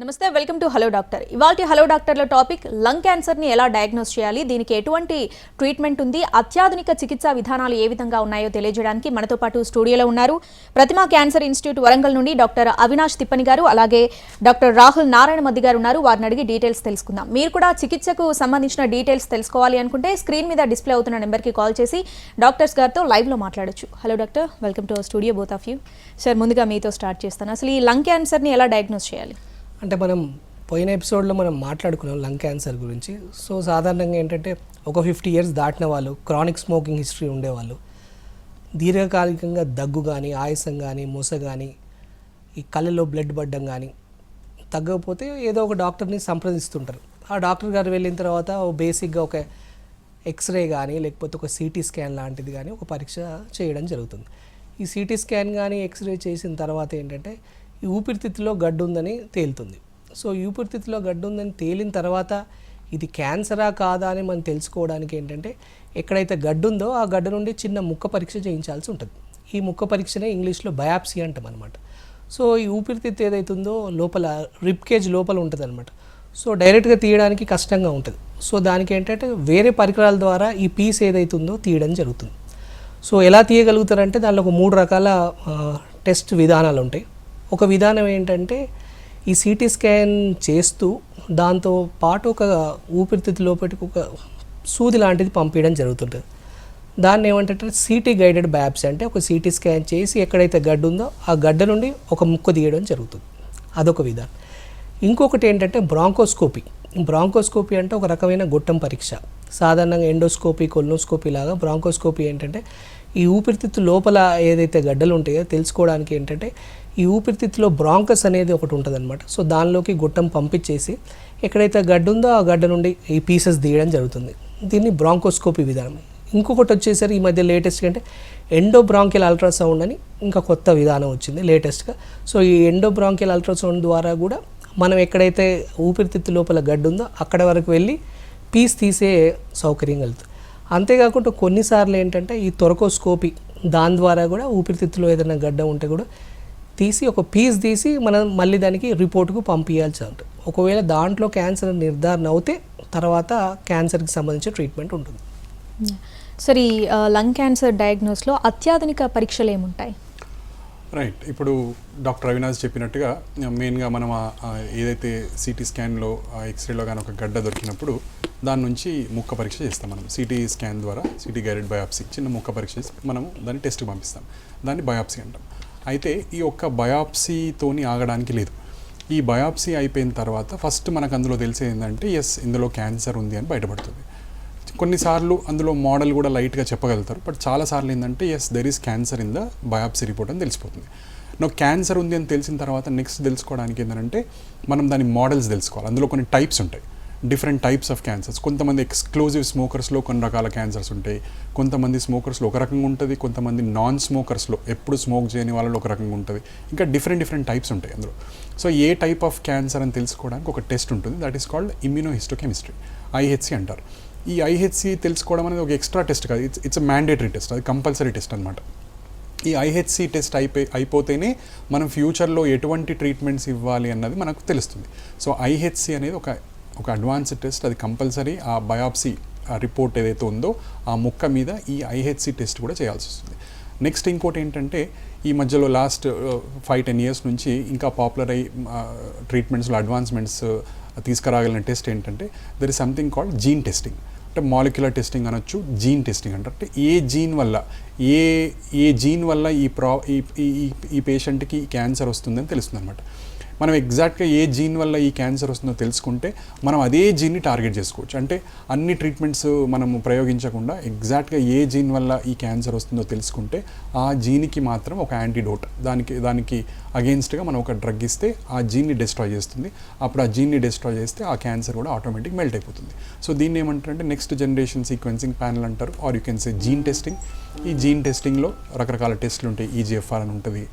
నమస్తే, welcome to hello doctor. ఇవాల్టి hello డాక్టర్లో topic lung క్యాన్సర్ని ఎలా డయాగ్నోస్ చేయాలి, దీనికి ఎటువంటి ట్రీట్మెంట్ ఉంది, అత్యాధునిక చికిత్సా విధానాలు ఏ విధంగా ఉన్నాయో తెలియజేయడానికి మనతో పాటు స్టూడియోలో ఉన్నారు ప్రతిమా క్యాన్సర్ ఇన్స్టిట్యూట్ వరంగల్ నుండి డాక్టర్ అవినాష్ తిప్పని గారు, అలాగే డాక్టర్ రాహుల్ నారాయణ మద్ది గారు ఉన్నారు. వారిని అడిగి డీటెయిల్స్ తెలుసుకుందాం. మీరు కూడా చికిత్సకు సంబంధించిన డీటెయిల్స్ తెలుసుకోవాలి అనుకుంటే స్క్రీన్ మీద డిస్ప్లే అవుతున్న నెంబర్కి కాల్ చేసి డాక్టర్స్ గారితో లైవ్లో మాట్లాడొచ్చు. Hello doctor, welcome to studio both of you. Sir, ముందుగా మీతో స్టార్ట్ చేస్తాను. అసలు ఈ లంగ్ క్యాన్సర్ని ఎలా డయాగ్నోస్ చేయాలి? అంటే మనం పోయిన ఎపిసోడ్లో మనం మాట్లాడుకున్నాం లంగ్ క్యాన్సర్ గురించి. సో సాధారణంగా ఏంటంటే ఒక 50 years దాటిన వాళ్ళు, క్రానిక్ స్మోకింగ్ హిస్టరీ ఉండేవాళ్ళు, దీర్ఘకాలికంగా దగ్గు కానీ, ఆయాసం కానీ, మూస కానీ, ఈ కళ్ళలో బ్లడ్ పడ్డం కానీ తగ్గకపోతే ఏదో ఒక డాక్టర్ని సంప్రదిస్తుంటారు. ఆ డాక్టర్ గారు వెళ్ళిన తర్వాత బేసిక్గా ఒక ఎక్స్రే కానీ లేకపోతే ఒక సిటీ స్కాన్ లాంటిది కానీ ఒక పరీక్ష చేయడం జరుగుతుంది. ఈ సిటీ స్కాన్ కానీ ఎక్స్రే చేసిన తర్వాత ఏంటంటే ఈ ఊపిరితిత్తులో గడ్డు ఉందని తేలుతుంది. సో ఈ ఊపిరితిత్తులో గడ్డు ఉందని తేలిన తర్వాత ఇది క్యాన్సరా కాదా అని మనం తెలుసుకోవడానికి ఏంటంటే ఎక్కడైతే గడ్డు ఉందో ఆ గడ్డ నుండి చిన్న ముక్క పరీక్ష చేయించాల్సి ఉంటుంది. ఈ ముక్క పరీక్షనే ఇంగ్లీష్లో బయాప్సీ అంటాం అనమాట. సో ఈ ఊపిరితిత్తు ఏదైతుందో లోపల రిబ్ కేజ్ లోపల ఉంటుంది అనమాట. సో డైరెక్ట్గా తీయడానికి కష్టంగా ఉంటుంది. సో దానికి ఏంటంటే వేరే పరికరాల ద్వారా ఈ పీస్ ఏదైతుందో తీయడం జరుగుతుంది. సో ఎలా తీయగలుగుతారంటే దానిలో ఒక 3 రకాల టెస్ట్ విధానాలు ఉంటాయి. ఒక విధానం ఏంటంటే ఈ సిటీ స్కాన్ చేస్తూ దాంతో పాటు ఒక ఊపిరితిత్తు లోపలికి ఒక సూది లాంటిది పంపించడం జరుగుతుంటుంది. దాన్ని ఏమంటే సిటీ గైడెడ్ బయాప్సీ, అంటే ఒక సిటీ స్కాన్ చేసి ఎక్కడైతే గడ్డ ఉందో ఆ గడ్డ నుండి ఒక ముక్క తీయడం జరుగుతుంది. అదొక విధానం. ఇంకొకటి ఏంటంటే బ్రాంకోస్కోపీ. బ్రాంకోస్కోపీ అంటే ఒక రకమైన గొట్టం పరీక్ష. సాధారణంగా ఎండోస్కోపీ, కొల్నోస్కోపీ లాగా బ్రాంకోస్కోపీ ఏంటంటే ఈ ఊపిరితిత్తు లోపల ఏదైతే గడ్డలు ఉంటాయో తెలుసుకోవడానికి ఏంటంటే ఈ ఊపిరితిత్తులో బ్రాంకస్ అనేది ఒకటి ఉంటుంది అనమాట. సో దానిలోకి గొట్టం పంపించేసి ఎక్కడైతే గడ్డ ఉందో ఆ గడ్డ నుండి ఈ పీసెస్ తీయడం జరుగుతుంది. దీన్ని బ్రాంకోస్కోపీ విధానం. ఇంకొకటి వచ్చేసరికి ఈ మధ్య లేటెస్ట్గా అంటే ఎండోబ్రాంకియల్ అల్ట్రాసౌండ్ అని ఇంకా కొత్త విధానం వచ్చింది లేటెస్ట్గా. సో ఈ ఎండోబ్రాంకియల్ అల్ట్రాసౌండ్ ద్వారా కూడా మనం ఎక్కడైతే ఊపిరితిత్తు లోపల గడ్డ ఉందో అక్కడ వరకు వెళ్ళి పీస్ తీసే సౌకర్యం కలుగుతుంది. అంతేకాకుండా కొన్నిసార్లు ఏంటంటే ఈ థొరకోస్కోపీ, దాని ద్వారా కూడా ఊపిరితిత్తులో ఏదైనా గడ్డ ఉంటే కూడా తీసి ఒక పీస్ తీసి మనం మళ్ళీ దానికి రిపోర్ట్కు పంపించాల్సి ఉంటుంది. ఒకవేళ దాంట్లో క్యాన్సర్ నిర్ధారణ అవుతే తర్వాత క్యాన్సర్కి సంబంధించిన ట్రీట్మెంట్ ఉంటుంది. సరే, ఈ లంగ్ క్యాన్సర్ డయాగ్నోస్లో అత్యాధునిక పరీక్షలు ఏముంటాయి? రైట్, ఇప్పుడు డాక్టర్ అవినాష్ చెప్పినట్టుగా మెయిన్గా మనం ఏదైతే సిటీ స్కాన్లో ఎక్స్రేలో కానీ ఒక గడ్డ దొరికినప్పుడు దాని నుంచి ముక్క పరీక్ష చేస్తాం. మనం సిటీ స్కాన్ ద్వారా సిటీ గైడెడ్ బయాప్సీ చిన్న ముక్క పరీక్ష చేసి మనం దాన్ని టెస్ట్కి పంపిస్తాం. దాన్ని బయాప్సీ అంటాం. అయితే ఈ ఒక్క బయాప్సీతోని ఆగడానికి లేదు. ఈ బయాప్సీ అయిపోయిన తర్వాత ఫస్ట్ మనకు అందులో తెలిసేది ఏంటంటే ఇందులో క్యాన్సర్ ఉంది అని బయటపడుతుంది. కొన్నిసార్లు అందులో మోడల్ కూడా లైట్గా చెప్పగలుగుతారు, బట్ చాలాసార్లు ఏంటంటే there is cancer in the biopsy report అని తెలిసిపోతుంది. క్యాన్సర్ ఉంది అని తెలిసిన తర్వాత నెక్స్ట్ తెలుసుకోవడానికి ఏంటంటే మనం దాని మోడల్స్ తెలుసుకోవాలి. అందులో కొన్ని టైప్స్ ఉంటాయి, డిఫరెంట్ టైప్స్ ఆఫ్ క్యాన్సర్స్. కొంతమంది ఎక్స్క్లూజివ్ స్మోకర్స్లో కొన్ని రకాల క్యాన్సర్స్ ఉంటాయి, కొంతమంది స్మోకర్స్లో ఒక రకంగా ఉంటుంది, కొంతమంది నాన్ స్మోకర్స్లో ఎప్పుడు స్మోక్ చేయని వాళ్ళలో ఒక రకంగా ఉంటుంది. ఇంకా డిఫరెంట్ టైప్స్ ఉంటాయి అందులో. So A type of cancer అని తెలుసుకోవడానికి ఒక టెస్ట్ ఉంటుంది, that is called immunohistochemistry, IHC అంటారు. ఈ IHC తెలుసుకోవడం అనేది ఒక ఎక్స్ట్రా టెస్ట్ కాదు, ఇట్స్ అ మ్యాండేటరీ టెస్ట్, అది కంపల్సరీ టెస్ట్ అనమాట. ఈ IHC టెస్ట్ అయిపోతేనే మనం ఫ్యూచర్లో ఎటువంటి ట్రీట్మెంట్స్ ఇవ్వాలి అన్నది మనకు తెలుస్తుంది. సో IHC అనేది ఒక అడ్వాన్స్డ్ టెస్ట్, అది కంపల్సరీ. ఆ బయాప్సీ రిపోర్ట్ ఏదైతే ఉందో ఆ ముక్క మీద ఈ IHC టెస్ట్ కూడా చేయాల్సి వస్తుంది. నెక్స్ట్ ఇంకోటి ఏంటంటే ఈ మధ్యలో లాస్ట్ 5-10 years నుంచి ఇంకా పాపులర్ అయ్యి ట్రీట్మెంట్స్లో అడ్వాన్స్మెంట్స్ తీసుకురాగలిగిన టెస్ట్ ఏంటంటే there is something called gene testing. అంటే మాలిక్యులర్ టెస్టింగ్ అనొచ్చు, జీన్ టెస్టింగ్ అంటే ఏ జీన్ వల్ల ఈ పేషెంట్కి క్యాన్సర్ వస్తుందని తెలుస్తుంది అనమాట. మనం ఎగ్జాక్ట్గా ఏ జీన్ వల్ల ఈ క్యాన్సర్ వస్తుందో తెలుసుకుంటే మనం అదే జీన్ని టార్గెట్ చేసుకోవచ్చు. అంటే అన్ని ట్రీట్మెంట్స్ మనము ప్రయోగించకుండా ఎగ్జాక్ట్గా ఏ జీన్ వల్ల ఈ క్యాన్సర్ వస్తుందో తెలుసుకుంటే ఆ జీన్కి మాత్రం ఒక యాంటీడోట్, దానికి అగెయిన్స్ట్గా మనం ఒక డ్రగ్ ఇస్తే ఆ జీన్ని డిస్ట్రాయ్ చేస్తుంది. అప్పుడు ఆ జీన్ని డిస్ట్రాయ్ చేస్తే ఆ క్యాన్సర్ కూడా ఆటోమేటిక్ మెల్ట్ అయిపోతుంది. సో దీన్ని ఏమంటారంటే నెక్స్ట్ జనరేషన్ సీక్వెన్సింగ్ ప్యానల్ అంటారు, or you can say gene testing. ఈ జీన్ టెస్టింగ్లో రకరకాల టెస్టులు ఉంటాయి, EGFR అని ఉంటుంది,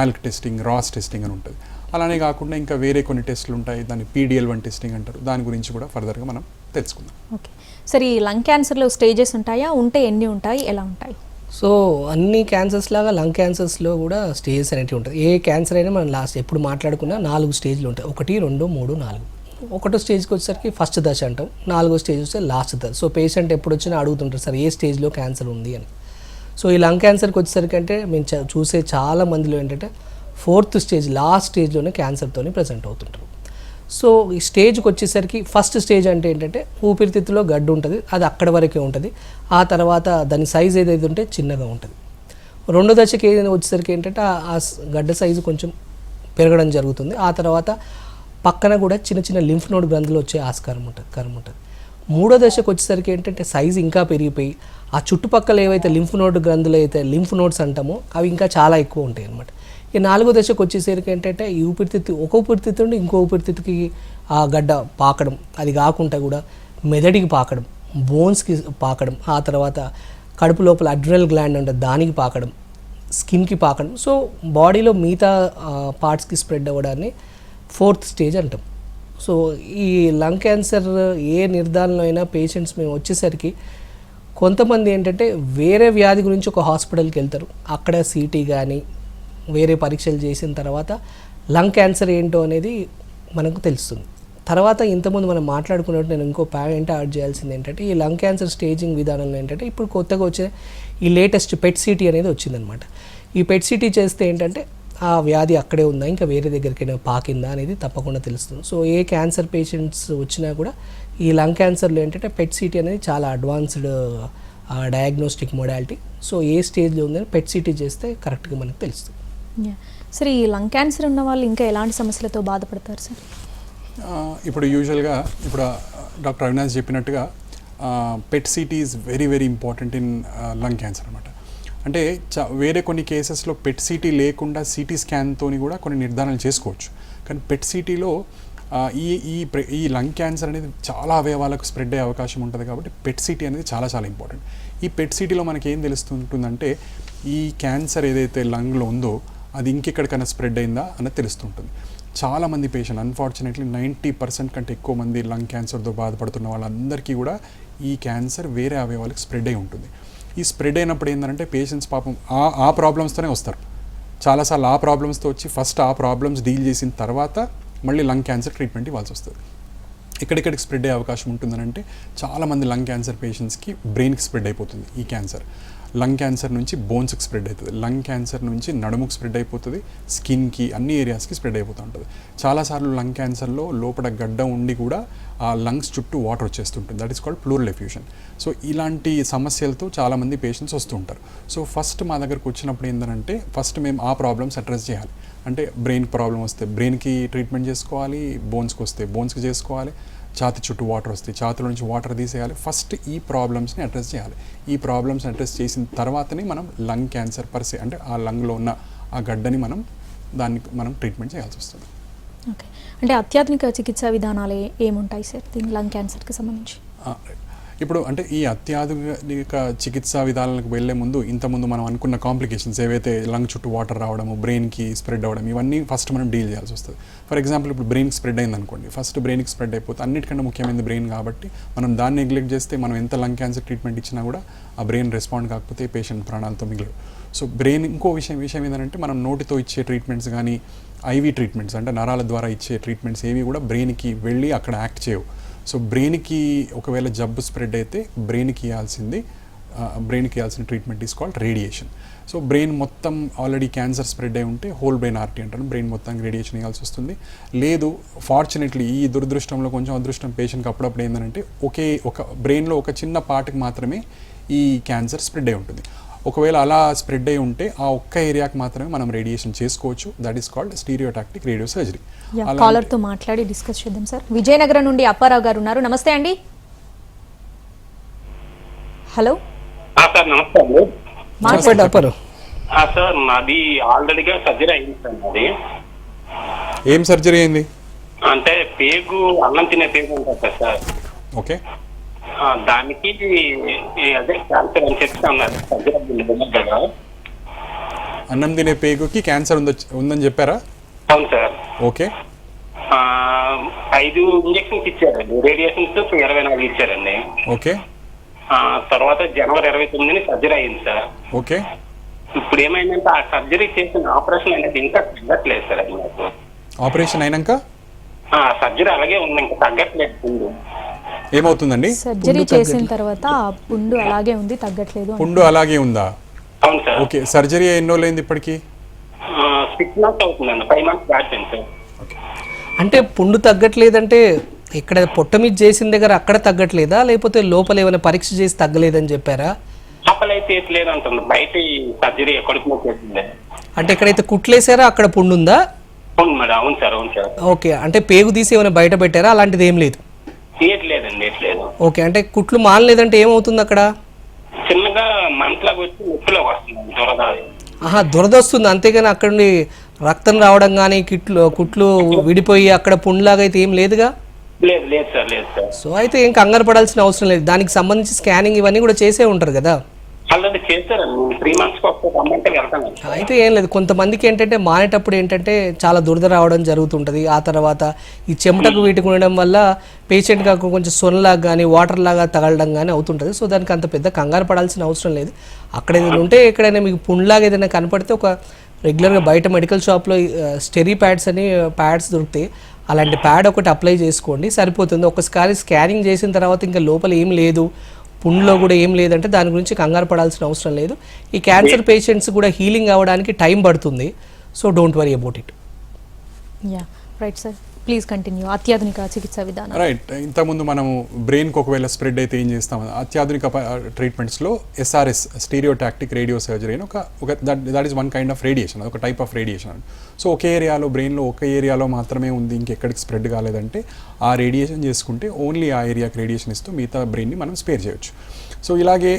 ALK టెస్టింగ్, రాస్ టెస్టింగ్ అని ఉంటుంది. అలానే కాకుండా ఇంకా వేరే కొన్ని టెస్టులు ఉంటాయి, దాన్ని PDL1 టెస్టింగ్ అంటారు. దాని గురించి కూడా ఫర్దర్గా మనం తెలుసుకుందాం. ఓకే, సరే, ఈ లంగ్ క్యాన్సర్లో స్టేజెస్ ఉంటాయా, ఉంటే ఎన్ని ఉంటాయి, ఎలా ఉంటాయి? సో అన్ని క్యాన్సర్స్ లాగా లంగ్ క్యాన్సర్స్లో కూడా స్టేజెస్ అనేవి ఉంటాయి. ఏ క్యాన్సర్ అయినా మనం లాస్ట్ ఎప్పుడు మాట్లాడుకున్నా 4 స్టేజ్లు ఉంటాయి. 1, 2, 3, 4. ఒకటో స్టేజ్కి వచ్చేసరికి ఫస్ట్ దశ అంటాం, 4గో స్టేజ్ వస్తే లాస్ట్ దశ. సో పేషెంట్ ఎప్పుడు వచ్చినా అడుగుతుంటారు సార్ ఏ స్టేజ్లో క్యాన్సర్ ఉంది అని. సో ఈ లంగ్ క్యాన్సర్కి వచ్చేసరికి అంటే మేము చూసే చాలా మందిలో ఏంటంటే 4th స్టేజ్ లాస్ట్ స్టేజ్లోనే క్యాన్సర్తోనే ప్రజెంట్ అవుతుంటారు. సో ఈ స్టేజ్కి వచ్చేసరికి ఫస్ట్ స్టేజ్ అంటే ఏంటంటే ఊపిరితిత్తులో గడ్డు ఉంటుంది, అది అక్కడ వరకే ఉంటుంది. ఆ తర్వాత దాని సైజ్ ఏదైతే ఉంటే చిన్నగా ఉంటుంది. రెండో దశకి ఏదైనా వచ్చేసరికి ఏంటంటే ఆ గడ్డ సైజు కొంచెం పెరగడం జరుగుతుంది. ఆ తర్వాత పక్కన కూడా చిన్న చిన్న లింఫ్ నోడ్ గ్రంథులు వచ్చే ఆస్కారం ఉంటుంది. మూడో దశకు వచ్చేసరికి ఏంటంటే సైజు ఇంకా పెరిగిపోయి ఆ చుట్టుపక్కల ఏవైతే లింఫ్ నోడ్ గ్రంథులు అయితే లింఫ్ నోడ్స్ అంటామో అవి ఇంకా చాలా ఎక్కువ ఉంటాయి అన్నమాట. ఈ 4గో దశకు వచ్చేసరికి ఏంటంటే ఈ ఊపిరితిత్తు ఒక ఊపిరితిత్తు నుండి ఇంకో ఊపిరితిత్తుకి ఆ గడ్డ పాకడం, అది కాకుండా కూడా మెదడికి పాకడం, బోన్స్కి పాకడం, ఆ తర్వాత కడుపు లోపల అడ్రినల్ గ్లాండ్ ఉంటుంది దానికి పాకడం, స్కిన్కి పాకడం. సో బాడీలో మిగతా పార్ట్స్కి స్ప్రెడ్ అవ్వడాన్ని 4th స్టేజ్ అంటాం. సో ఈ లంగ్ క్యాన్సర్ ఏ నిర్ధారణలో అయినా పేషెంట్స్ మేము వచ్చేసరికి కొంతమంది ఏంటంటే వేరే వ్యాధి గురించి ఒక హాస్పిటల్కి వెళ్తారు, అక్కడ సిటీ కానీ వేరే పరీక్షలు చేసిన తర్వాత లంగ్ క్యాన్సర్ ఏంటో అనేది మనకు తెలుస్తుంది. తర్వాత ఇంతకుముందు మనం మాట్లాడుకున్నట్టు నేను ఇంకో పాయింట్ యాడ్ చేయాల్సింది ఏంటంటే ఈ లంగ్ క్యాన్సర్ స్టేజింగ్ విధానంలో ఏంటంటే ఇప్పుడు కొత్తగా వచ్చే ఈ లేటెస్ట్ పెట్ సిటీ అనేది వచ్చిందనమాట. ఈ పెట్ సిటీ చేస్తే ఏంటంటే ఆ వ్యాధి అక్కడే ఉందా ఇంకా వేరే దగ్గరికైనా పాకిందా అనేది తప్పకుండా తెలుస్తుంది. సో ఏ క్యాన్సర్ పేషెంట్స్ వచ్చినా కూడా ఈ లంగ్ క్యాన్సర్లో ఏంటంటే పెట్ సిటీ అనేది చాలా అడ్వాన్స్డ్ డయాగ్నోస్టిక్ మొడాలిటీ. సో ఏ స్టేజ్లో ఉందని పెట్ సిటీ చేస్తే కరెక్ట్గా మనకు తెలుస్తుంది. సార్ ఈ లంగ్ క్యాన్సర్ ఉన్న వాళ్ళు ఇంకా ఎలాంటి సమస్యలతో బాధపడతారు సార్? ఇప్పుడు యూజువల్గా ఇప్పుడు డాక్టర్ అవినాష్ చెప్పినట్టుగా PET CT is very very important in lung cancer అనమాట. అంటే వేరే కొన్ని కేసెస్లో పెట్ సిటీ లేకుండా సిటీ స్కాన్తో కూడా కొన్ని నిర్ధారణలు చేసుకోవచ్చు. కానీ పెట్ సిటీలో ఈ లంగ్ క్యాన్సర్ అనేది చాలా అవయవాలకు స్ప్రెడ్ అయ్యే అవకాశం ఉంటుంది కాబట్టి పెట్ సిటీ అనేది చాలా చాలా ఇంపార్టెంట్. ఈ పెట్ సిటీలో మనకి ఏం తెలుస్తుంటుందంటే ఈ క్యాన్సర్ ఏదైతే లంగ్లో ఉందో అది ఇంకెక్కడికైనా స్ప్రెడ్ అయిందా అన్నది తెలుస్తుంటుంది. చాలామంది పేషెంట్ అన్ఫార్చునేట్లీ 90% కంటే ఎక్కువ మంది లంగ్ క్యాన్సర్తో బాధపడుతున్న వాళ్ళందరికీ కూడా ఈ క్యాన్సర్ వేరే అవయవాలకు స్ప్రెడ్ అయి ఉంటుంది. ఈ స్ప్రెడ్ అయినప్పుడు ఏంటంటే పేషెంట్స్ పాపం ఆ ప్రాబ్లమ్స్తోనే వస్తారు. చాలాసార్లు ఆ ప్రాబ్లమ్స్తో వచ్చి ఫస్ట్ ఆ ప్రాబ్లమ్స్ డీల్ చేసిన తర్వాత మళ్ళీ లంగ్ క్యాన్సర్ ట్రీట్మెంట్ ఇవ్వాల్సి వస్తుంది. ఎక్కడెక్కడికి స్ప్రెడ్ అయ్యే అవకాశం ఉంటుందనంటే చాలామంది లంగ్ క్యాన్సర్ పేషెంట్స్కి బ్రెయిన్కి స్ప్రెడ్ అయిపోతుంది ఈ క్యాన్సర్. లంగ్ క్యాన్సర్ నుంచి బోన్స్కి స్ప్రెడ్ అవుతుంది, లంగ్ క్యాన్సర్ నుంచి నడుముకు స్ప్రెడ్ అయిపోతుంది, స్కిన్కి అన్ని ఏరియాస్కి స్ప్రెడ్ అయిపోతూ ఉంటుంది. చాలాసార్లు లంగ్ క్యాన్సర్లో లోపల గడ్డ ఉండి కూడా ఆ లంగ్స్ చుట్టూ వాటర్ వచ్చేస్తుంటుంది, that is called pleural effusion. So ఇలాంటి సమస్యలతో చాలామంది పేషెంట్స్ వస్తూ ఉంటారు. సో ఫస్ట్ మా దగ్గరకు వచ్చినప్పుడు ఏంటంటే ఫస్ట్ మేము ఆ ప్రాబ్లమ్స్ అడ్రస్ చేయాలి. అంటే బ్రెయిన్ ప్రాబ్లం వస్తే బ్రెయిన్కి ట్రీట్మెంట్ చేసుకోవాలి, బోన్స్కి వస్తే బోన్స్కి చేసుకోవాలి, ఛాతి చుట్టూ వాటర్ వస్తాయి ఛాతిలో నుంచి వాటర్ తీసేయాలి. ఫస్ట్ ఈ ప్రాబ్లమ్స్ని అడ్రస్ చేయాలి. ఈ ప్రాబ్లమ్స్ని అడ్రస్ చేసిన తర్వాతనే మనం లంగ్ క్యాన్సర్ పర్సే అంటే ఆ లంగ్లో ఉన్న ఆ గడ్డని మనం ట్రీట్మెంట్ చేయాల్సి వస్తుంది. ఓకే, అంటే అత్యాధునిక చికిత్సా విధానాలు ఏముంటాయి సార్ దీని లంగ్ క్యాన్సర్కి సంబంధించి? ఇప్పుడు అంటే ఈ అత్యాధునిక చికిత్సా విధానాలకు వెళ్లే ముందు ఇంతకుముందు మనం అనుకున్న కాంప్లికేషన్స్ ఏవైతే లంగ్ చుట్టూ వాటర్ రావడము, బ్రెయిన్కి స్ప్రెడ్ అవ్వడం, ఇవన్నీ ఫస్ట్ మనం డీల్ చేయాల్సి వస్తుంది. ఫర్ ఎగ్జాంపుల్ ఇప్పుడు బ్రెయిన్కి స్ప్రెడ్ అయింది అనుకోండి, ఫస్ట్ బ్రెయిన్కి స్ప్రెడ్ అయిపోతే అన్నిటికంటే ముఖ్యమైనది బ్రెయిన్ కాబట్టి మనం దాన్ని నెగ్లెక్ట్ చేస్తే మనం ఎంత లంగ్ క్యాన్సర్ ట్రీట్మెంట్ ఇచ్చినా కూడా ఆ బ్రెయిన్ రెస్పాండ్ కాకపోతే పేషెంట్ ప్రాణాలతో మిగిలరు. సో బ్రెయిన్ ఇంకో విషయం ఏంటంటే మనం నోటితో ఇచ్చే ట్రీట్మెంట్స్ కానీ ఐవీ ట్రీట్మెంట్స్ అంటే నరాల ద్వారా ఇచ్చే ట్రీట్మెంట్స్ ఏవి కూడా బ్రెయిన్కి వెళ్ళి అక్కడ యాక్ట్ చేయవు. సో బ్రెయిన్కి ఒకవేళ జబ్బు స్ప్రెడ్ అయితే బ్రెయిన్కి ఇవ్వాల్సిన treatment is called radiation. So brain మొత్తం ఆల్రెడీ క్యాన్సర్ స్ప్రెడ్ అయి ఉంటే హోల్ బ్రెయిన్ ఆర్టీ అంటారు, బ్రెయిన్ మొత్తానికి రేడియేషన్ ఇవ్వాల్సి వస్తుంది. లేదు ఫార్చునేట్లీ ఈ దురదృష్టంలో కొంచెం అదృష్టం పేషెంట్కి అప్పుడప్పుడు ఏంటంటే ఒక బ్రెయిన్లో ఒక చిన్న పార్ట్కి మాత్రమే ఈ క్యాన్సర్ స్ప్రెడ్ అయి ఉంటుంది. ఒకవేళ అలా స్ప్రెడ్ అయి ఉంటే ఆ ఒక్క ఏరియాకి మాత్రమే మనం రేడియేషన్ చేసుకోవచ్చు, that is called stereotactic radio surgery. Caller తో మాట్లాడి డిస్కస్ చేద్దాం సార్. విజయనగరం నుండి అప్పారావు గారు ఉన్నారు, నమస్తే అండి. హలో సార్, నమస్తే అండి. సార్ నాది ఆల్రెడీగా సర్జరీ అయింది సార్. నాది ఏం సర్జరీ అయింది అంటే పేగు, అన్నం తినే పేగు ఉంటుంది సార్. ఓకే, దానికి అదే క్యాన్సర్ అని చెప్తా ఉన్నారు సర్జరీ కదా. అన్నం తినే పేగుకి క్యాన్సర్ ఉందని చెప్పారా? అవును సార్. ఓకే, 5 ఇంజక్షన్స్ ఇచ్చారండి, రేడియేషన్స్ 24 ఇచ్చారండి. ఓకే. తర్వాత జనవరి 29ని సర్జరీ అయింది సార్. ఓకే. ఇప్పుడు ఏమైందంటే ఆ సర్జరీ చేసిన ఆపరేషన్ అనేది ఇంకా తగ్గట్లేదు సార్. అది నాకు ఆపరేషన్ అయినాక సర్జరీ అలాగే ఉంది, ఇంకా తగ్గట్లేదు పుండు. ఏమవుతుందండి? సర్జరీ చేసిన తర్వాత ఆ పుండు అలాగే ఉంది, తగ్గట్లేదు. పుండు అలాగే ఉందా? అవును సార్. ఓకే. సర్జరీ ఎన్ని రోజులు అయింది ఇప్పటికి? 6 months అవుతుందండి, 5 months దాటింది సార్. అంటే పుండు తగ్గట్లేదంటే ఇక్కడ పొట్ట మీద చేసిన దగ్గర అక్కడ తగ్గట్లేదా, లేకపోతే లోపల ఏమైనా పరీక్ష చేసి తగ్గలేదని చెప్పారా? లోపలైతే లేదు అంటుంది, బయట సర్జరీ కడుపులో చేసింది. అంటే ఎక్కడైతే కుట్లేసారో అక్కడ పుండు ఉందా? అవును మేడం. అవును సార్. అవును సార్. ఓకే. అంటే పేగు తీసి ఏమైనా బయట పెట్టారా? అలాంటిది ఏం లేదు. లేదండి, లేదు. ఓకే. అంటే కుట్లు మానలేదంటే ఏమవుతుంది అక్కడ? చిన్నగా మంటలాగా వచ్చి నొప్పిలోకి వస్తుంది, దురద. దురద వస్తుంది, అంతేగాని అక్కడ నుండి రక్తం రావడం కానీ కుట్లు విడిపోయి అక్కడ పుండులాగా అయితే ఏం లేదుగా? లేదు లేదు సార్, లేదు సార్. సో అయితే ఏం కంగారు పడాల్సిన అవసరం లేదు. దానికి సంబంధించి స్కానింగ్ ఇవన్నీ కూడా చేసే ఉంటారు కదా. ఆల్రెడీ చేశారండి, 3 months రమ్మంటే వెళ్తాను. అయితే ఏం లేదు, కొంతమందికి ఏంటంటే మానేటప్పుడు ఏంటంటే చాలా దురద రావడం జరుగుతుంటుంది. ఆ తర్వాత ఈ చెమటకు వీటికి ఉండడం వల్ల పేషెంట్గా కొంచెం సొనలాగా కానీ వాటర్ లాగా తగలడం కానీ అవుతుంటుంది. సో దానికి అంత పెద్ద కంగారు పడాల్సిన అవసరం లేదు. అక్కడ ఏదైనా ఉంటే ఎక్కడైనా మీకు పుండ్లాగా ఏదైనా కనపడితే ఒక రెగ్యులర్గా బయట మెడికల్ షాప్లో స్టెరీ ప్యాడ్స్ అని ప్యాడ్స్ దొరుకుతాయి, అలాంటి ప్యాడ్ ఒకటి అప్లై చేసుకోండి, సరిపోతుంది. ఒకసారి స్కానింగ్ చేసిన తర్వాత ఇంకా లోపల ఏం లేదు, పుండ్లో కూడా ఏం లేదంటే దాని గురించి కంగారు పడాల్సిన అవసరం లేదు. ఈ క్యాన్సర్ పేషెంట్స్ కూడా హీలింగ్ అవ్వడానికి టైం పడుతుంది. So don't worry about it. Yeah right sir, please continue. అత్యాధునిక చికిత్సా విధానం. రైట్. ఇంతకుముందు మనము బ్రెయిన్కి ఒకవేళ స్ప్రెడ్ అయితే ఏం చేస్తాం? అత్యాధునిక ట్రీట్మెంట్స్లో SRS, స్టీరియోటాక్టిక్ రేడియో సర్జరీ అని ఒక that is one kind of radiation, ఒక టైప్ ఆఫ్ రేడియేషన్. సో ఒకే ఏరియాలో, బ్రెయిన్లో ఒక ఏరియాలో మాత్రమే ఉంది, ఇంకెక్కడికి స్ప్రెడ్ కాలేదంటే ఆ రేడియేషన్ చేసుకుంటే ఓన్లీ ఆ ఏరియాకి రేడియేషన్ ఇస్తూ మిగతా బ్రెయిన్ని మనం స్పేర్ చేయొచ్చు. సో ఇలాగే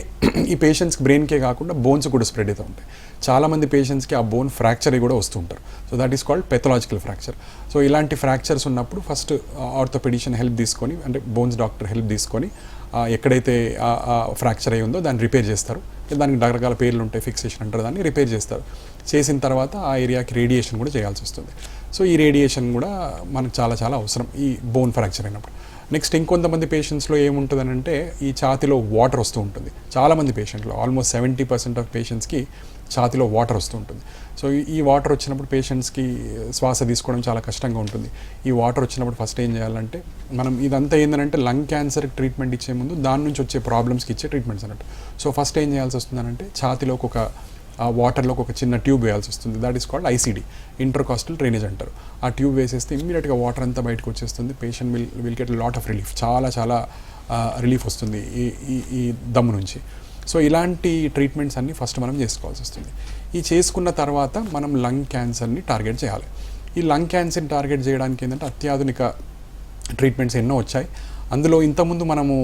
ఈ పేషెంట్స్కి బ్రెయిన్కే కాకుండా బోన్స్ కూడా స్ప్రెడ్ అవుతూ ఉంటాయి. చాలామంది పేషెంట్స్కి ఆ బోన్ ఫ్రాక్చర్ కూడా వస్తుంటారు. So that is called pathological fracture. So ఇలాంటి ఫ్రాక్చర్స్ ఉన్నప్పుడు ఫస్ట్ ఆర్థోపెడిషియన్ హెల్ప్ తీసుకొని, అంటే బోన్స్ డాక్టర్ హెల్ప్ తీసుకొని ఎక్కడైతే ఫ్రాక్చర్ అయి ఉందో దాన్ని రిపేర్ చేస్తారు. దానికి రకరకాల పేర్లు ఉంటాయి, ఫిక్సేషన్ అంటారు, దాన్ని రిపేర్ చేస్తారు. చేసిన తర్వాత ఆ ఏరియాకి రేడియేషన్ కూడా చేయాల్సి వస్తుంది. సో ఈ రేడియేషన్ కూడా మనకు చాలా చాలా అవసరం ఈ బోన్ ఫ్రాక్చర్ అయినప్పుడు. నెక్స్ట్ ఇంకొంతమంది పేషెంట్స్లో ఏముంటుందని అంటే ఈ ఛాతిలో వాటర్ వస్తూ ఉంటుంది. చాలామంది పేషెంట్లో ఆల్మోస్ట్ 70% ఆఫ్ పేషెంట్స్కి ఛాతిలో వాటర్ వస్తూ ఉంటుంది. సో ఈ వాటర్ వచ్చినప్పుడు పేషెంట్స్కి శ్వాస తీసుకోవడం చాలా కష్టంగా ఉంటుంది. ఈ వాటర్ వచ్చినప్పుడు ఫస్ట్ ఏం చేయాలంటే మనం ఇదంతా ఏంటంటే లంగ్ క్యాన్సర్కి ట్రీట్మెంట్ ఇచ్చే ముందు దాని నుంచి వచ్చే ప్రాబ్లమ్స్కి ఇచ్చే ట్రీట్మెంట్స్ అన్నట్టు. సో ఫస్ట్ ఏం చేయాల్సి వస్తుందనంటే ఛాతిలోకి ఒక వాటర్లోకి ఒక చిన్న ట్యూబ్ వేయాల్సి వస్తుంది. That is called ICD, intercostal drainage అంటారు. ఆ ట్యూబ్ వేసేస్తే ఇమ్మీడియట్గా వాటర్ అంతా బయటకు వచ్చేస్తుంది. Patient will get lot of relief, చాలా చాలా రిలీఫ్ వస్తుంది ఈ దమ్ము నుంచి. సో ఇలాంటి ట్రీట్మెంట్స్ అన్నీ ఫస్ట్ మనం చేసుకోవాల్సి వస్తుంది. ఈ చేసుకున్న తర్వాత మనం లంగ్ క్యాన్సర్ని టార్గెట్ చేయాలి. ఈ లంగ్ క్యాన్సర్ని టార్గెట్ చేయడానికి ఏంటంటే అత్యాధునిక ట్రీట్మెంట్స్ ఎన్నో వచ్చాయి. అందులో ఇంతకుముందు మనము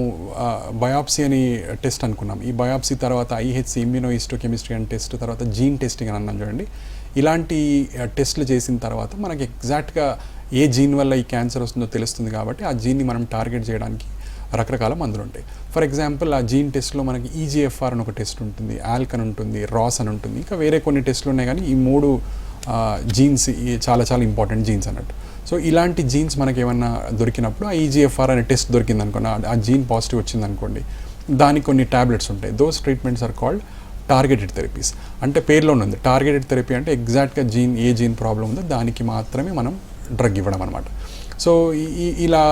బయాప్సీ అని టెస్ట్ అనుకున్నాం. ఈ బయాప్సీ తర్వాత IHC, ఇమ్యూనోహిస్టోకెమిస్ట్రీ అని టెస్ట్, తర్వాత జీన్ టెస్టింగ్ అని అన్నాం చూడండి. ఇలాంటి టెస్ట్లు చేసిన తర్వాత మనకి ఎగ్జాక్ట్గా ఏ జీన్ వల్ల ఈ క్యాన్సర్ వస్తుందో తెలుస్తుంది. కాబట్టి ఆ జీన్ని మనం టార్గెట్ చేయడానికి రకరకాల మందులు ఉంటాయి. ఫర్ ఎగ్జాంపుల్ ఆ జీన్ టెస్ట్లో మనకి EGFR అని ఒక టెస్ట్ ఉంటుంది, ALK అని ఉంటుంది, ROS అని ఉంటుంది, ఇంకా వేరే కొన్ని టెస్టులు ఉన్నాయి. కానీ ఈ 3 జీన్స్ చాలా చాలా ఇంపార్టెంట్ జీన్స్ అన్నట్టు. సో ఇలాంటి జీన్స్ మనకి ఏమన్నా దొరికినప్పుడు ఆ EGFR అనే టెస్ట్ దొరికింది అనుకోండి, ఆ జీన్ పాజిటివ్ వచ్చింది అనుకోండి, దానికి కొన్ని ట్యాబ్లెట్స్ ఉంటాయి. Those treatments are called targeted therapies. అంటే పేర్లోనే ఉంది టార్గెటెడ్ థెరపీ అంటే ఎగ్జాక్ట్గా ఏ జీన్ ప్రాబ్లం ఉందో దానికి మాత్రమే మనం డ్రగ్ ఇవ్వడం అనమాట. సో ఇలా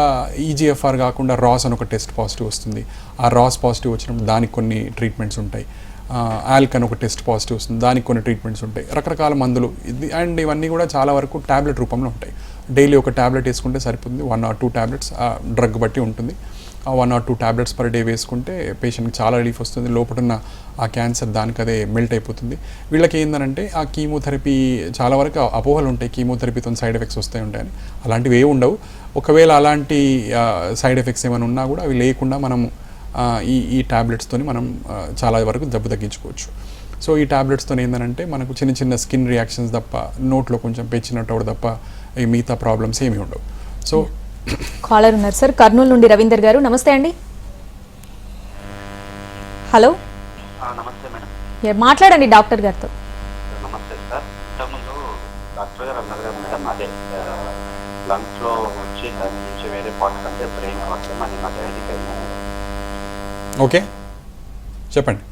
EGFR కాకుండా ROS అని ఒక టెస్ట్ పాజిటివ్ వస్తుంది. ఆ ROS పాజిటివ్ వచ్చినప్పుడు దానికి కొన్ని ట్రీట్మెంట్స్ ఉంటాయి. ALK అని ఒక టెస్ట్ పాజిటివ్ వస్తుంది, దానికి కొన్ని ట్రీట్మెంట్స్ ఉంటాయి. రకరకాల మందులు అండ్ ఇవన్నీ కూడా చాలా వరకు ట్యాబ్లెట్ రూపంలో ఉంటాయి. డైలీ ఒక ట్యాబ్లెట్ వేసుకుంటే సరిపోతుంది. 1 or 2 ట్యాబ్లెట్స్ ఆ డ్రగ్ బట్టి ఉంటుంది. 1 or 2 ట్యాబ్లెట్స్ పర్ డే వేసుకుంటే పేషెంట్కి చాలా రిలీఫ్ వస్తుంది. లోపల ఆ క్యాన్సర్ దానికి అదే మెల్ట్ అయిపోతుంది. వీళ్ళకి ఏంటంటే ఆ కీమోథెరపీ చాలా వరకు అపోహలు ఉంటాయి, కీమోథెరపీతో సైడ్ ఎఫెక్ట్స్ వస్తాయి ఉంటాయని. అలాంటివి ఏ ఉండవు. ఒకవేళ అలాంటి సైడ్ ఎఫెక్ట్స్ ఏమైనా ఉన్నా కూడా అవి లేకుండా మనము ఈ ట్యాబ్లెట్స్తోని మనం చాలా వరకు జబ్బు తగ్గించుకోవచ్చు. సో ఈ ట్యాబ్లెట్స్తో ఏంటంటే మనకు చిన్న చిన్న స్కిన్ రియాక్షన్స్ తప్ప, నోట్లో కొంచెం పెచ్చినట్టు తప్ప ఈ మిగతా ప్రాబ్లమ్స్ ఏమీ ఉండవు. సో కాలర్ ఉన్నారు సార్, కర్నూలు నుండి రవీందర్ గారు. నమస్తే అండి. హలో, నమస్తే మేడం. మాట్లాడండి డాక్టర్ గారితో. నమస్తే సార్. ఇంతకుముందు డాక్టర్ గారు అన్నారు కదా మేడం, అదే లంగ్స్లో వచ్చి దాని నుంచి వేరే పార్ట్స్ అంటే బ్రెయిన్ వస్తే మళ్ళీ నాకు ఐడెంటిఫై అయింది. ఓకే. చెప్పండి.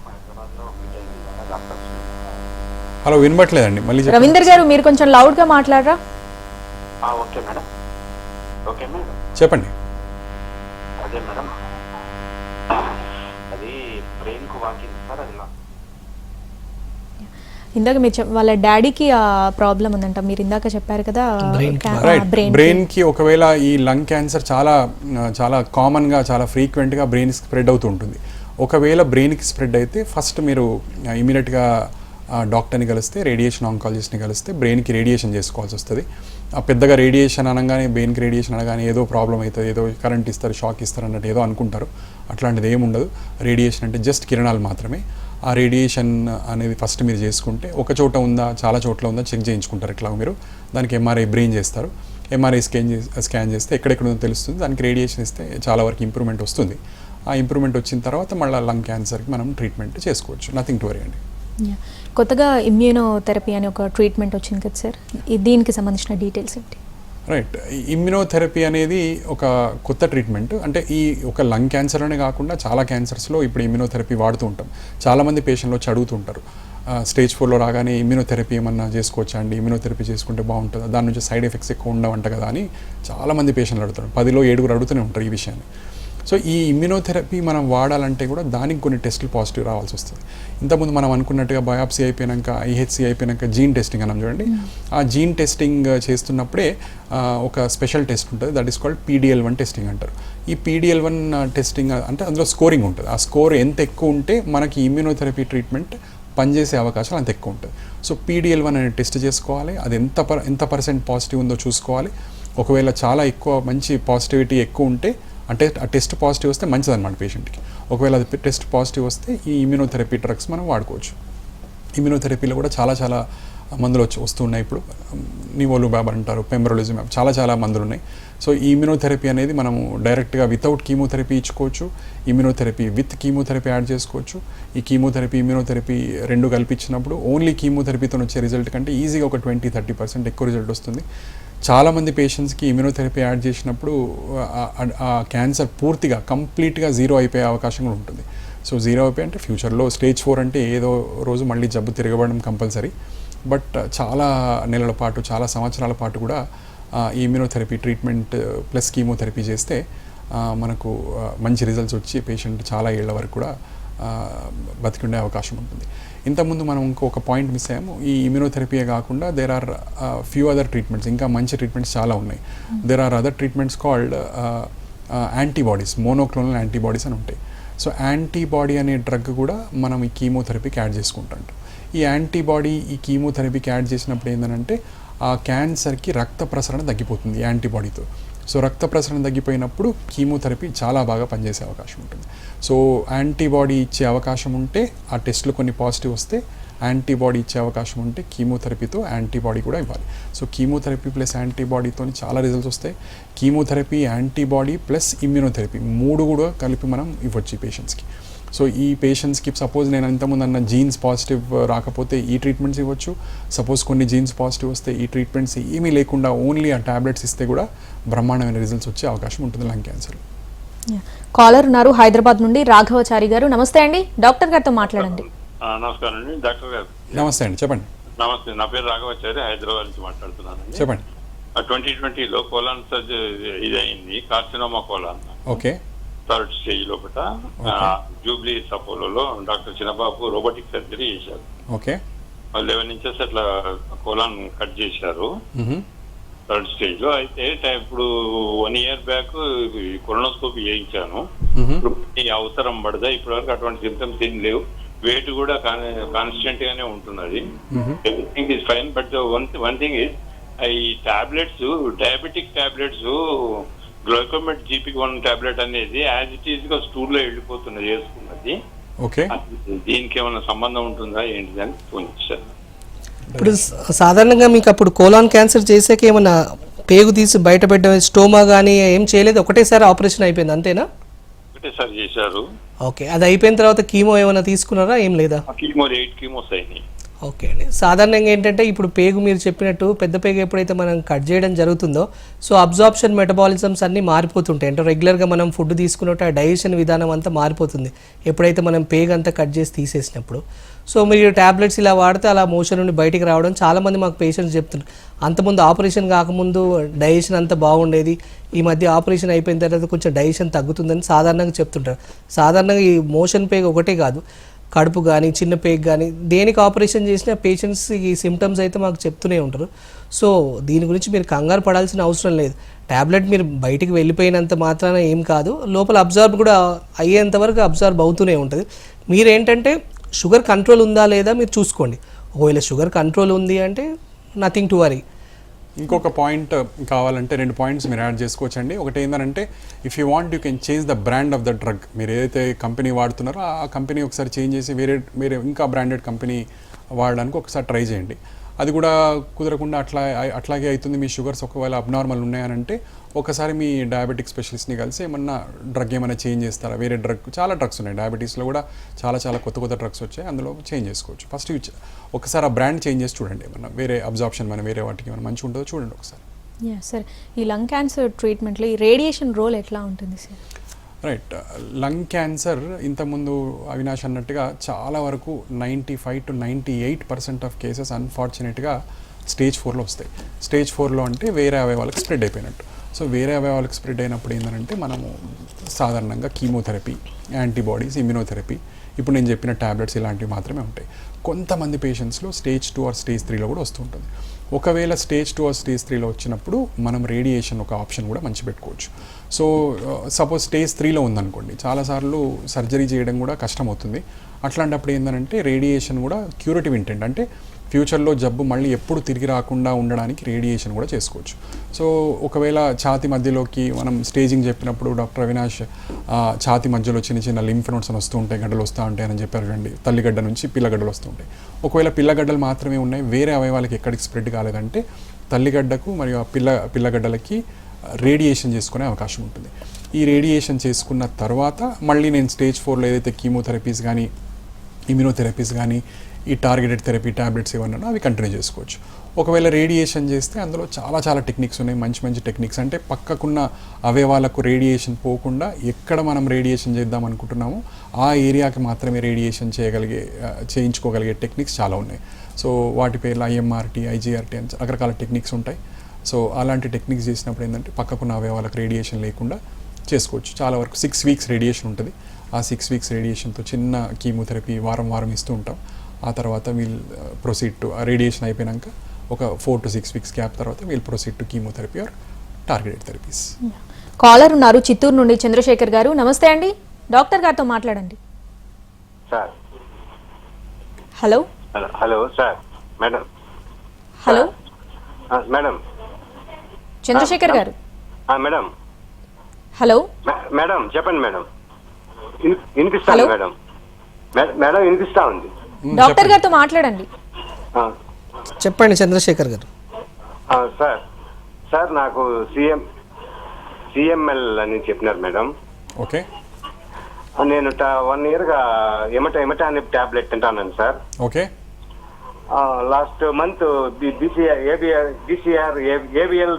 హైదరాబాద్లో మీట్ అయింది కదా డాక్టర్స్. హలో, వినబట్లేదండి, మళ్ళీ చెప్పండి. రవీందర్ గారు మీరు కొంచెం లౌడ్ గా మాట్లాడరా? Okay madam. Okay madam. చెప్పండి. అదే మేడం, అది బ్రెయిన్కు వాకింగ్ సార్. అది ఇందాక మీరు వాళ్ళ డాడీకి ఆ ప్రాబ్లం ఉందంట, మీరు ఇందాక చెప్పారు కదా. రైట్, బ్రెయిన్కి ఒకవేళ ఈ లంగ్ క్యాన్సర్ చాలా కామన్గా, చాలా ఫ్రీక్వెంట్గా బ్రెయిన్ స్ప్రెడ్ అవుతూ ఉంటుంది. ఒకవేళ బ్రెయిన్కి స్ప్రెడ్ అయితే ఫస్ట్ మీరు ఇమీడియట్గా డాక్టర్ని కలిస్తే, రేడియేషన్ ఆంకాలజిస్ట్ని కలిస్తే బ్రెయిన్కి రేడియేషన్ చేసుకోవాల్సి వస్తుంది. పెద్దగా రేడియేషన్ అనగానే, బ్రెయిన్కి రేడియేషన్ అనగానే ఏదో ప్రాబ్లం అవుతుంది, ఏదో కరెంట్ ఇస్తారు, షాక్ ఇస్తారు అన్నట్టు ఏదో అనుకుంటారు. అట్లాంటిది ఏమి ఉండదు. రేడియేషన్ అంటే జస్ట్ కిరణాలు మాత్రమే. ఆ రేడియేషన్ అనేది ఫస్ట్ మీరు చేసుకుంటే, ఒక చోట ఉందా చాలా చోట్ల ఉందా చెక్ చేయించుకుంటారు. ఇట్లా మీరు దానికి ఎంఆర్ఐ బ్రెయిన్ చేస్తారు. ఎంఆర్ఐ స్కాన్ చేస్తే ఎక్కడెక్కడ ఉందో తెలుస్తుంది. దానికి రేడియేషన్ ఇస్తే చాలా వరకు ఇంప్రూవ్మెంట్ వస్తుంది. ఆ ఇంప్రూవ్మెంట్ వచ్చిన తర్వాత మళ్ళీ లంగ్ క్యాన్సర్కి మనం ట్రీట్మెంట్ చేసుకోవచ్చు. నథింగ్ టు వరీ అండి. కొత్తగా ఇమ్యూనోథెరపీ అని ఒక ట్రీట్మెంట్ వచ్చింది కదా సార్, దీనికి సంబంధించిన డీటెయిల్స్ ఏంటి? రైట్, ఇమ్యునోథెరపీ అనేది ఒక కొత్త ట్రీట్మెంట్. అంటే ఈ ఒక లంగ్ క్యాన్సర్ అనే కాకుండా చాలా క్యాన్సర్స్లో ఇప్పుడు ఇమ్యునోథెరపీ వాడుతూ ఉంటాం. చాలామంది పేషెంట్లు వచ్చి అడుగుతుంటారు, స్టేజ్ 4లో రాగానే ఇమ్యునోథెరపీ ఏమన్నా చేసుకోవచ్చా అండి, ఇమ్యునోథెరపీ చేసుకుంటే బాగుంటుందా, దాని నుంచి సైడ్ ఎఫెక్ట్స్ ఎక్కువ ఉండవంట కదా అని చాలామంది పేషెంట్లు అడుగుతారు. 10లో 7 అడుగుతూనే ఉంటారు ఈ విషయాన్ని. సో ఈ ఇమ్యునోథెరపీ మనం వాడాలంటే కూడా దానికి కొన్ని టెస్టులు పాజిటివ్ రావాల్సి వస్తుంది. ఇంతకుముందు మనం అనుకున్నట్టుగా బయాప్సీ అయిపోయాక, ఐహెచ్సి అయిపోయాక జీన్ టెస్టింగ్ అన్నాం చూడండి. ఆ జీన్ టెస్టింగ్ చేస్తున్నప్పుడే ఒక స్పెషల్ టెస్ట్ ఉంటుంది, that is called PDL1 testing అంటారు. ఈ PDL1 టెస్టింగ్ అంటే అందులో స్కోరింగ్ ఉంటుంది. ఆ స్కోర్ ఎంత ఎక్కువ ఉంటే మనకి ఇమ్యునోథెరపీ ట్రీట్మెంట్ పనిచేసే అవకాశాలు అంత ఎక్కువ ఉంటుంది. సో PDL1 అనే టెస్ట్ చేసుకోవాలి. అది ఎంత పర్సెంట్ పాజిటివ్ ఉందో చూసుకోవాలి. ఒకవేళ చాలా ఎక్కువ మంచి పాజిటివిటీ ఎక్కువ ఉంటే, అంటే ఆ టెస్ట్ పాజిటివ్ వస్తే మంచిదన్నమాట పేషెంట్కి. ఒకవేళ అది టెస్ట్ పాజిటివ్ వస్తే ఈ ఇమ్యునోథెరపీ డ్రగ్స్ మనం వాడుకోవచ్చు. ఇమ్యునోథెరపీలో కూడా చాలా మందులు వస్తున్నాయి ఇప్పుడు. నివోలుబాబ్ అంటారు, పెమ్బ్రోలిజుమాబ్, చాలా మందులు ఉన్నాయి. సో ఈ ఇమ్యునోథెరపీ అనేది మనము డైరెక్ట్గా వితౌట్ కీమోథెరపీ ఇచ్చుకోవచ్చు, ఇమ్యునోథెరపీ విత్ కీమోథెరపీ యాడ్ చేసుకోవచ్చు. ఈ కీమోథెరపీ, ఇమ్యునోథెరపీ రెండు కల్పించినప్పుడు ఓన్లీ కీమోథెరపీతో వచ్చే రిజల్ట్ కంటే ఈజీగా ఒక 20-30% ఎక్కువ రిజల్ట్ వస్తుంది. చాలామంది పేషెంట్స్కి ఇమ్యునోథెరపీ యాడ్ చేసినప్పుడు ఆ క్యాన్సర్ పూర్తిగా కంప్లీట్గా జీరో అయిపోయే అవకాశం కూడా ఉంటుంది. సో జీరో అయిపోయి అంటే ఫ్యూచర్లో స్టేజ్ 4 అంటే ఏదో రోజు మళ్ళీ జబ్బు తిరగబడడం కంపల్సరీ. బట్ చాలా నెలల పాటు, చాలా సంవత్సరాల పాటు కూడా ఈ ఇమ్యునోథెరపీ ట్రీట్మెంట్ ప్లస్ కీమోథెరపీ చేస్తే మనకు మంచి రిజల్ట్స్ వచ్చి పేషెంట్ చాలా ఏళ్ల వరకు కూడా బతికుండే అవకాశం ఉంటుంది. ఇంతకుముందు మనం ఇంకొక పాయింట్ మిస్ అయ్యాము. ఈ ఇమ్యునోథెరపీయే కాకుండా there are few other treatments, ఇంకా మంచి ట్రీట్మెంట్స్ చాలా ఉన్నాయి. There are other treatments called antibodies, monoclonal antibodies అని ఉంటాయి. సో యాంటీబాడీ అనే డ్రగ్ కూడా మనం ఈ కీమోథెరపీకి యాడ్ చేసుకుంటాం. ఈ యాంటీబాడీ ఈ కీమోథెరపీకి యాడ్ చేసినప్పుడు ఏంటంటే ఆ క్యాన్సర్కి రక్త ప్రసరణ తగ్గిపోతుంది యాంటీబాడీతో. సో రక్త ప్రసరణ తగ్గిపోయినప్పుడు కీమోథెరపీ చాలా బాగా పనిచేసే అవకాశం ఉంటుంది. సో యాంటీబాడీ ఇచ్చే అవకాశం ఉంటే, ఆ టెస్టులు కొన్ని పాజిటివ్ వస్తే యాంటీబాడీ ఇచ్చే అవకాశం ఉంటే కీమోథెరపీతో యాంటీబాడీ కూడా ఇవ్వాలి. సో కీమోథెరపీ ప్లస్ యాంటీబాడీతో చాలా రిజల్ట్స్ వస్తాయి. కీమోథెరపీ, యాంటీబాడీ ప్లస్ ఇమ్యునోథెరపీ 3 కూడా కలిపి మనం ఇవ్వచ్చు ఈ పేషెంట్స్కి. సో ఈ పేషెంట్స్కి సపోజ్ నేను ఇంతకుముందు అన్న జీన్స్ పాజిటివ్ రాకపోతే ఈ ట్రీట్మెంట్స్ ఇవ్వచ్చు. సపోజ్ కొన్ని జీన్స్ పాజిటివ్ వస్తే ఈ ట్రీట్మెంట్స్ ఏమీ లేకుండా ఓన్లీ ఆ ట్యాబ్లెట్స్ ఇస్తే కూడా బ్రహ్మాండమైన రిజల్ట్స్ వచ్చే అవకాశం ఉంటుంది లంగ్ క్యాన్సర్. కాలర్ ఉన్నారు హైదరాబాద్ నుండి, రాఘవచారి గారు. నమస్తే అండి, డాక్టర్ గారితో మాట్లాడండి. నమస్కారం అండి డాక్టర్ గారు. నమస్తే అండి, చెప్పండి. నమస్తే, నా పేరు రాఘవాచారి, హైదరాబాద్ నుంచి మాట్లాడుతున్నానండి. చెప్పండి. 2020లో కోలాన్ సర్జరీ ఇది అయింది, carcinoma colon. Okay. 3rd stage లోపల జూబ్లీ అపోలోలో డాక్టర్ చిన్నబాబు రోబోటిక్ సర్జరీ చేశారు. ఓకే. 11 ఇంచెస్ అట్లా కోలాన్ కట్ చేశారు 3rd స్టేజ్ లో. అయితే ఇప్పుడు 1 year బ్యాక్ కొలనోస్కోపీ చేయించాను. ఇప్పుడు అవసరం పడదా? ఇప్పటి వరకు అటువంటి సిమ్టమ్స్ ఏం లేవు. వెయిట్ కూడా కాన్స్టెంట్ గానే ఉంటున్నది. Everything is fine. But one thing is ఈ tablets, diabetic tablets, Glycomet GP1 tablet అనేది యాజ్ ఇట్ ఈజ్ గా స్టూల్ లో వెళ్ళిపోతున్నది వేసుకున్నది. ఓకే. దీనికి ఏమైనా సంబంధం ఉంటుందా ఏంటిది అని ఫోన్ చేశారు. ఇప్పుడు సాధారణంగా మీకు అప్పుడు కోలాన్ క్యాన్సర్ చేసాక ఏమన్నా పేగు తీసి బయటపెట్టడం, స్టోమా కానీ ఏం చేయలేదు, ఒకటేసారి ఆపరేషన్ అయిపోయింది అంతేనా? ఒకటేసారి చేశారు. ఓకే. అది అయిపోయిన తర్వాత కీమో ఏమైనా తీసుకున్నారా, ఏం లేదా? కీమో 8 కీమోస్ అయినాయి. ఓకే అండి. సాధారణంగా ఏంటంటే ఇప్పుడు పేగు మీరు చెప్పినట్టు పెద్ద పేగు ఎప్పుడైతే మనం కట్ చేయడం జరుగుతుందో సో అబ్జార్ప్షన్ మెటబాలిజమ్స్ అన్నీ మారిపోతుంటాయి. అంటే రెగ్యులర్గా మనం ఫుడ్ తీసుకున్నట్టు ఆ డైజెషన్ విధానం అంతా మారిపోతుంది ఎప్పుడైతే మనం పేగు అంతా కట్ చేసి తీసేసినప్పుడు. సో మీరు ట్యాబ్లెట్స్ ఇలా వాడితే అలా మోషన్ నుండి బయటికి రావడం చాలామంది మాకు పేషెంట్స్ చెప్తున్నారు. అంతకుముందు ఆపరేషన్ కాకముందు డైజెషన్ అంతా బాగుండేది, ఈ మధ్య ఆపరేషన్ అయిపోయిన తర్వాత కొంచెం డైజెషన్ తగ్గుతుందని సాధారణంగా చెప్తుంటారు. సాధారణంగా ఈ మోషన్ పేగు ఒకటే కాదు, కడుపు కానీ చిన్న పేగు కానీ దేనికి ఆపరేషన్ చేసినా పేషెంట్స్ ఈ సిమ్టమ్స్ అయితే మాకు చెప్తూనే ఉంటారు. సో దీని గురించి మీరు కంగారు పడాల్సిన అవసరం లేదు. ట్యాబ్లెట్ మీరు బయటికి వెళ్ళిపోయినంత మాత్రాన ఏం కాదు, లోపల అబ్జార్బ్ కూడా అయ్యేంత వరకు అబ్జార్బ్ అవుతూనే ఉంటుంది. మీరేంటంటే షుగర్ కంట్రోల్ ఉందా లేదా మీరు చూసుకోండి. ఒకవేళ షుగర్ కంట్రోల్ ఉంది అంటే నథింగ్ టు వరీ. ఇంకొక పాయింట్ కావాలంటే 2 పాయింట్స్ మీరు యాడ్ చేసుకోవచ్చండి. ఒకటి ఏంటంటే if you want you can change the brand of the drug. మీరు ఏదైతే కంపెనీ వాడుతున్నారో ఆ కంపెనీ ఒకసారి చేంజ్ చేసి వేరే ఇంకా బ్రాండెడ్ కంపెనీ వాడడానికి ఒకసారి ట్రై చేయండి. అది కూడా కుదరకుండా అట్లాగే అవుతుంది, మీ షుగర్స్ ఒకవేళ అబ్నార్మల్ ఉన్నాయనంటే ఒకసారి మీ డయాబెటిక్ స్పెషలిస్ట్ని కలిసి ఏమన్నా డ్రగ్ ఏమైనా చేంజ్ చేస్తారా, వేరే డ్రగ్ చాలా డ్రగ్స్ ఉన్నాయి డయాబెటీస్లో కూడా చాలా కొత్త డ్రగ్స్ వచ్చాయి, అందులో చేంజ్ చేసుకోవచ్చు. ఫస్ట్ ఒకసారి ఆ బ్రాండ్ చేంజ్ చేసి చూడండి, ఏమన్నా వేరే అబ్జార్ప్షన్ మన వేరే వాటికి ఏమైనా మంచిగా ఉంటుందో చూడండి ఒకసారి. సార్ ఈ లంగ్ క్యాన్సర్ ట్రీట్మెంట్లో ఈ రేడియేషన్ రోల్ ఎట్లా ఉంటుంది సార్? రైట్, లంగ్ క్యాన్సర్ ఇంతకుముందు అవినాష్ అన్నట్టుగా చాలా వరకు 95 to 98% ఆఫ్ కేసెస్ అన్ఫార్చునేట్గా స్టేజ్ 4లో వస్తాయి. స్టేజ్ 4లో అంటే వేరే అవయవాలకు స్ప్రెడ్ అయిపోయినట్టు. సో వేరే అవయవాలకు స్ప్రెడ్ అయినప్పుడు ఏంటంటే మనము సాధారణంగా కీమోథెరపీ, యాంటీబాడీస్, ఇమ్యునోథెరపీ, ఇప్పుడు నేను చెప్పిన ట్యాబ్లెట్స్ ఇలాంటివి మాత్రమే ఉంటాయి. కొంతమంది పేషెంట్స్లో స్టేజ్ 2 ఆర్ స్టేజ్ 3లో కూడా వస్తుంటుంది. ఒకవేళ స్టేజ్ 2 ఆర్ స్టేజ్ 3లో వచ్చినప్పుడు మనం రేడియేషన్ ఒక ఆప్షన్ కూడా మంచి పెట్టుకోవచ్చు. సో సపోజ్ స్టేజ్ 3లో ఉందనుకోండి, చాలాసార్లు సర్జరీ చేయడం కూడా కష్టం అవుతుంది. అట్లాంటప్పుడు ఏంటంటే రేడియేషన్ కూడా క్యూరేటివ్ ఇంటెంట్, అంటే ఫ్యూచర్లో జబ్బు మళ్ళీ ఎప్పుడు తిరిగి రాకుండా ఉండడానికి రేడియేషన్ కూడా చేసుకోవచ్చు. సో ఒకవేళ ఛాతి మధ్యలోకి మనం స్టేజింగ్ చెప్పినప్పుడు డాక్టర్ అవినాష్ ఛాతి మధ్యలో చిన్న లింఫ్ నోడ్స్ వస్తూ ఉంటాయి, గడ్డలు వస్తూ ఉంటాయి అని చెప్పారు చూడండి, తల్లిగడ్డ నుంచి పిల్లగడ్డలు వస్తూ ఉంటాయి. ఒకవేళ పిల్లగడ్డలు మాత్రమే ఉన్నాయి, వేరే అవయవాలకి ఎక్కడికి స్ప్రెడ్ కాలేదంటే తల్లిగడ్డకు మరియు ఆ పిల్లగడ్డలకి రేడియేషన్ చేసుకునే అవకాశం ఉంటుంది. ఈ రేడియేషన్ చేసుకున్న తర్వాత మళ్ళీ నేను స్టేజ్ 4లో ఏదైతే కీమోథెరపీస్ కానీ ఇమ్యునోథెరపీస్ కానీ ఈ టార్గెటెడ్ థెరపీ ట్యాబ్లెట్స్ ఏమన్నా అవి కంటిన్యూ చేసుకోవచ్చు. ఒకవేళ రేడియేషన్ చేస్తే అందులో చాలా టెక్నిక్స్ ఉన్నాయి, మంచి టెక్నిక్స్. అంటే పక్కకున్న అవయవాలకు రేడియేషన్ పోకుండా ఎక్కడ మనం రేడియేషన్ చేద్దాం అనుకుంటున్నామో ఆ ఏరియాకి మాత్రమే రేడియేషన్ చేయించుకోగలిగే టెక్నిక్స్ చాలా ఉన్నాయి. సో వాటి పేర్లు IMRT, IGRT అని రకరకాల టెక్నిక్స్ ఉంటాయి. సో అలాంటి టెక్నిక్స్ చేసినప్పుడు ఏంటంటే పక్కకున్న అవయవాలకు రేడియేషన్ లేకుండా చేసుకోవచ్చు. చాలా వరకు 6 weeks రేడియేషన్ ఉంటుంది. ఆ 6 weeks రేడియేషన్తో చిన్న కీమోథెరపీ వారం ఇస్తూ ఉంటాం. ఆ తర్వాత వీల్ ప్రొసీడ్ టు రేడియేషన్ అయిపోయాక ఒక 4 to 6 weeks గ్యాప్ తర్వాత we'll proceed to chemotherapy or targeted therapies. Caller ఉన్నారు చిత్తూరు నుండి, చంద్రశేఖర్ గారు. నమస్తే అండి, డాక్టర్ గారితో మాట్లాడండి. Sir hello hello sir. Madam hello madam Chandrashekar గారు. మేడం హలో మేడం చెప్పండి మేడం. వినిపిస్తాను హలో. మేడం. మేడం వినిపిస్తా ఉంది. డాక్టర్ గారితో మాట్లాడండి. చెప్పండి చంద్రశేఖర్ గారు. సార్ నాకు CML అని చెప్పినారు మేడం. ఓకే, నేను 1 yearగా ఎమటానిబ్ టాబ్లెట్ తింటాను sir. Okay. Last month ABL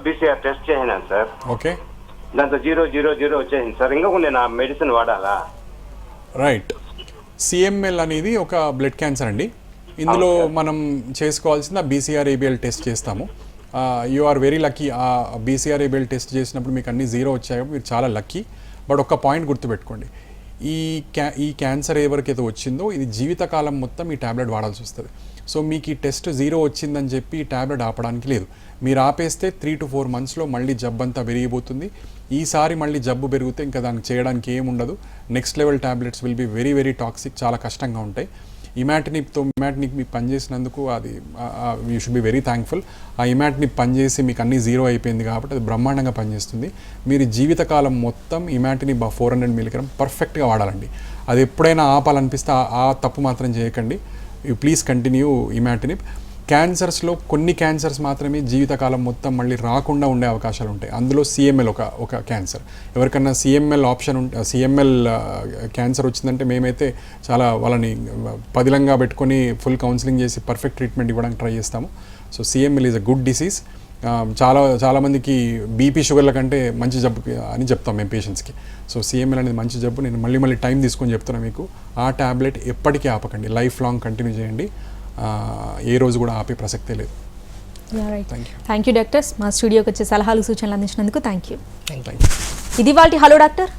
BCR test చేసినాను సార్. ఓకే, దాంతో 000 వచ్చేసింది సార్. ఇంకా నేను ఆ మెడిసిన్ వాడాలా? రైట్. CML అనేది ఒక బ్లడ్ క్యాన్సర్ అండి. ఇందులో మనం చేసుకోవాల్సింది BCR ABL టెస్ట్ చేస్తాము. You are very lucky. ఆ BCR ABL టెస్ట్ చేసినప్పుడు మీకు అన్ని 0 వచ్చాయి, మీరు చాలా లక్కీ. బట్ ఒక్క పాయింట్ గుర్తుపెట్టుకోండి, ఈ క్యాన్సర్ ఎవరికైతే వచ్చిందో ఇది జీవితకాలం మొత్తం ఈ ట్యాబ్లెట్ వాడాల్సి వస్తుంది. సో మీకు ఈ టెస్ట్ 0 వచ్చిందని చెప్పి ఈ ట్యాబ్లెట్ ఆపడానికి లేదు. మీరు ఆపేస్తే 3 to 4 monthsలో మళ్ళీ జబ్బు అంతా పెరిగిపోతుంది. ఈసారి మళ్ళీ జబ్బు పెరిగితే ఇంకా దానికి చేయడానికి ఏముండదు. Next level tablets will be very toxic, చాలా కష్టంగా ఉంటాయి. ఇమాటినిబ్ మీకు పనిచేసినందుకు అది you should be very thankful. ఆ ఇమాటినిబ్ పనిచేసి మీకు అన్ని 0 అయిపోయింది కాబట్టి అది బ్రహ్మాండంగా పనిచేస్తుంది. మీరు జీవితకాలం మొత్తం ఇమాటినిబ్ 400 mg పర్ఫెక్ట్గా వాడాలండి. అది ఎప్పుడైనా ఆపాలనిపిస్తే ఆ తప్పు మాత్రం చేయకండి. You please continue imatinib. క్యాన్సర్స్లో కొన్ని క్యాన్సర్స్ మాత్రమే జీవితకాలం మొత్తం మళ్ళీ రాకుండా ఉండే అవకాశాలు ఉంటాయి. అందులో సిఎంఎల్ ఒక క్యాన్సర్. ఎవరికన్నా సిఎంఎల్ ఆప్షన్ సిఎంఎల్ క్యాన్సర్ వచ్చిందంటే మేమైతే చాలా వాళ్ళని పదిలంగా పెట్టుకొని ఫుల్ కౌన్సిలింగ్ చేసి పర్ఫెక్ట్ ట్రీట్మెంట్ ఇవ్వడానికి ట్రై చేస్తాము. So CML is a good disease. చాలామందికి బీపీ షుగర్ల కంటే మంచి జబ్బు అని చెప్తాం మేము పేషెంట్స్కి. సో సిఎంఎల్ అనేది మంచి జబ్బు. నేను మళ్ళీ టైం తీసుకొని చెప్తున్నాను మీకు. ఆ ట్యాబ్లెట్ ఎప్పటికీ ఆపకండి, లైఫ్ లాంగ్ కంటిన్యూ చేయండి. ఏ రోజు కూడా ఆపే ప్రసక్తే లేదు. థ్యాంక్ యూ డాక్టర్స్, మా స్టూడియోకి వచ్చే సలహాలు సూచనలు అందించినందుకు థ్యాంక్ యూ. Thank you. ఇది వాళ్ళ హలో డాక్టర్.